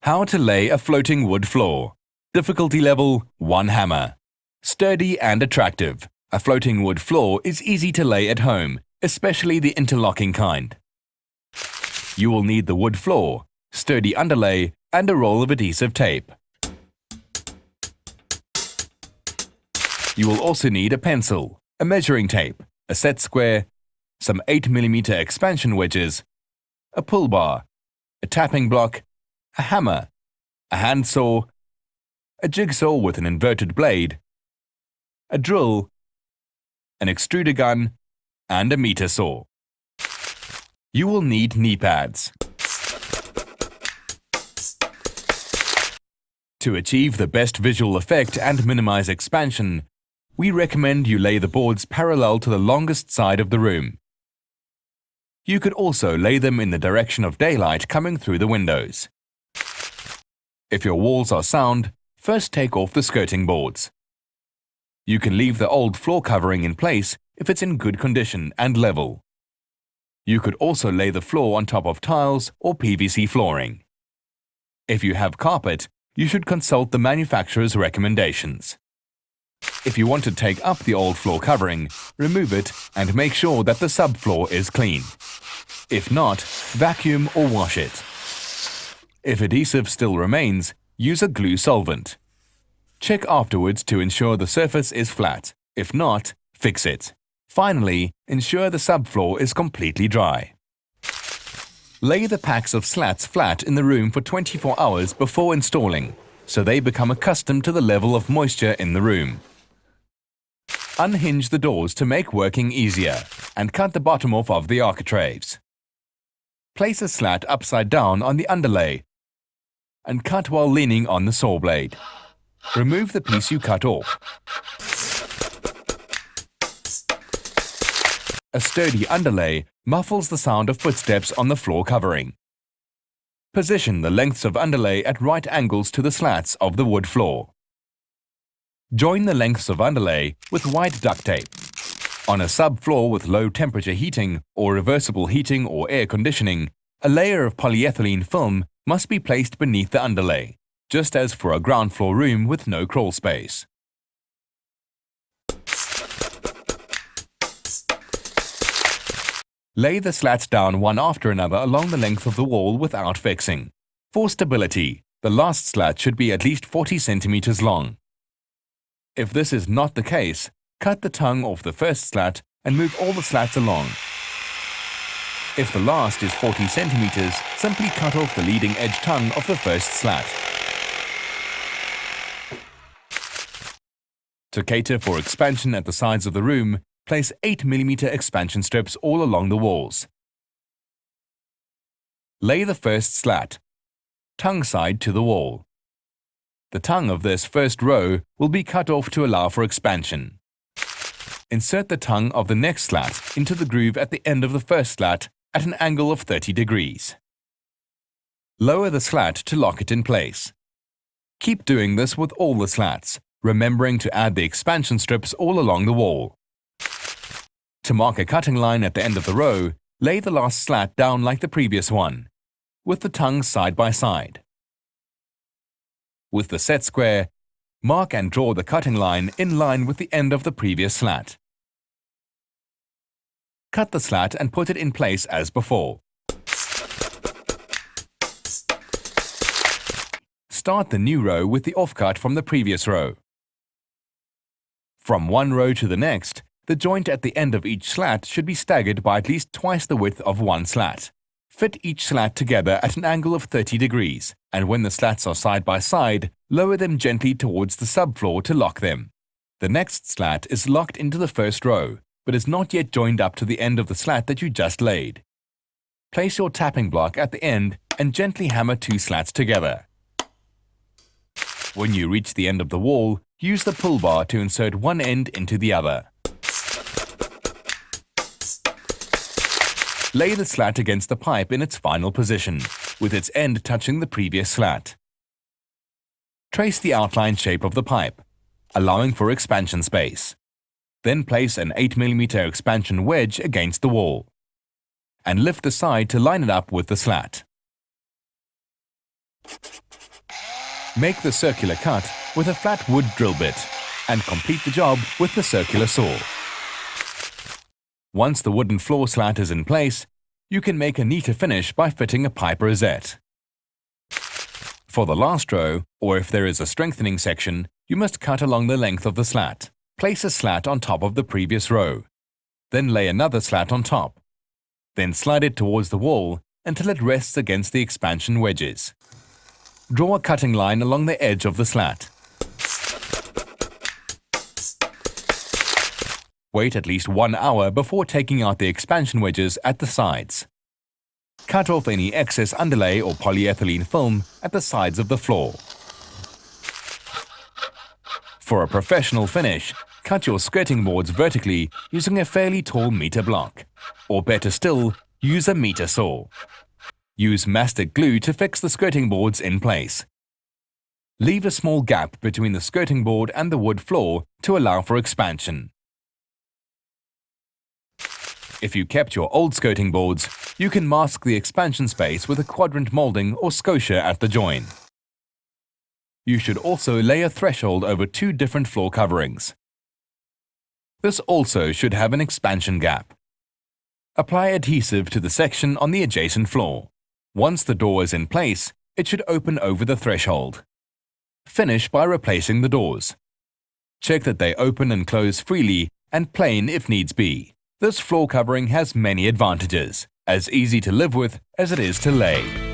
How to lay a floating wood floor. Difficulty level 1 hammer. Sturdy and attractive. A floating wood floor is easy to lay at home, especially the interlocking kind. You will need the wood floor, sturdy underlay, and a roll of adhesive tape. You will also need a pencil, a measuring tape, a set square, some 8mm expansion wedges, a pull bar, a tapping block, a hammer, a handsaw, a jigsaw with an inverted blade, a drill, an extruder gun, and a meter saw. You will need knee pads. To achieve the best visual effect and minimize expansion, we recommend you lay the boards parallel to the longest side of the room. You could also lay them in the direction of daylight coming through the windows. If your walls are sound, first take off the skirting boards. You can leave the old floor covering in place if it's in good condition and level. You could also lay the floor on top of tiles or PVC flooring. If you have carpet, you should consult the manufacturer's recommendations. If you want to take up the old floor covering, remove it and make sure that the subfloor is clean. If not, vacuum or wash it. If adhesive still remains, use a glue solvent. Check afterwards to ensure the surface is flat. If not, fix it. Finally, ensure the subfloor is completely dry. Lay the packs of slats flat in the room for 24 hours before installing, so they become accustomed to the level of moisture in the room. Unhinge the doors to make working easier, and cut the bottom off of the architraves. Place a slat upside down on the underlay, and cut while leaning on the saw blade. Remove the piece you cut off. A sturdy underlay muffles the sound of footsteps on the floor covering. Position the lengths of underlay at right angles to the slats of the wood floor. Join the lengths of underlay with white duct tape. On a subfloor with low temperature heating or reversible heating or air conditioning, a layer of polyethylene film must be placed beneath the underlay, just as for a ground floor room with no crawl space. Lay the slats down one after another along the length of the wall without fixing. For stability, the last slat should be at least 40 centimeters long. If this is not the case, cut the tongue off the first slat and move all the slats along. If the last is 40 centimeters, simply cut off the leading edge tongue of the first slat. To cater for expansion at the sides of the room, place 8mm expansion strips all along the walls. Lay the first slat, tongue side to the wall. The tongue of this first row will be cut off to allow for expansion. Insert the tongue of the next slat into the groove at the end of the first slat at an angle of 30 degrees. Lower the slat to lock it in place. Keep doing this with all the slats, remembering to add the expansion strips all along the wall. To mark a cutting line at the end of the row, lay the last slat down like the previous one, with the tongues side by side. With the set square, mark and draw the cutting line in line with the end of the previous slat. Cut the slat and put it in place as before. Start the new row with the offcut from the previous row. From one row to the next, the joint at the end of each slat should be staggered by at least twice the width of one slat. Fit each slat together at an angle of 30 degrees, and when the slats are side by side, lower them gently towards the subfloor to lock them. The next slat is locked into the first row, but is not yet joined up to the end of the slat that you just laid. Place your tapping block at the end and gently hammer two slats together. When you reach the end of the wall, use the pull bar to insert one end into the other. Lay the slat against the pipe in its final position, with its end touching the previous slat. Trace the outline shape of the pipe, allowing for expansion space. Then place an 8mm expansion wedge against the wall, and lift the side to line it up with the slat. Make the circular cut with a flat wood drill bit and complete the job with the circular saw. Once the wooden floor slat is in place, you can make a neater finish by fitting a pipe rosette. For the last row, or if there is a strengthening section, you must cut along the length of the slat. Place a slat on top of the previous row. Then lay another slat on top. Then slide it towards the wall until it rests against the expansion wedges. Draw a cutting line along the edge of the slat. Wait at least 1 hour before taking out the expansion wedges at the sides. Cut off any excess underlay or polyethylene film at the sides of the floor. For a professional finish, cut your skirting boards vertically using a fairly tall meter block. Or better still, use a meter saw. Use mastic glue to fix the skirting boards in place. Leave a small gap between the skirting board and the wood floor to allow for expansion. If you kept your old skirting boards, you can mask the expansion space with a quadrant molding or scotia at the join. You should also lay a threshold over 2 different floor coverings. This also should have an expansion gap. Apply adhesive to the section on the adjacent floor. Once the door is in place, it should open over the threshold. Finish by replacing the doors. Check that they open and close freely and plain if needs be. This floor covering has many advantages, as easy to live with as it is to lay.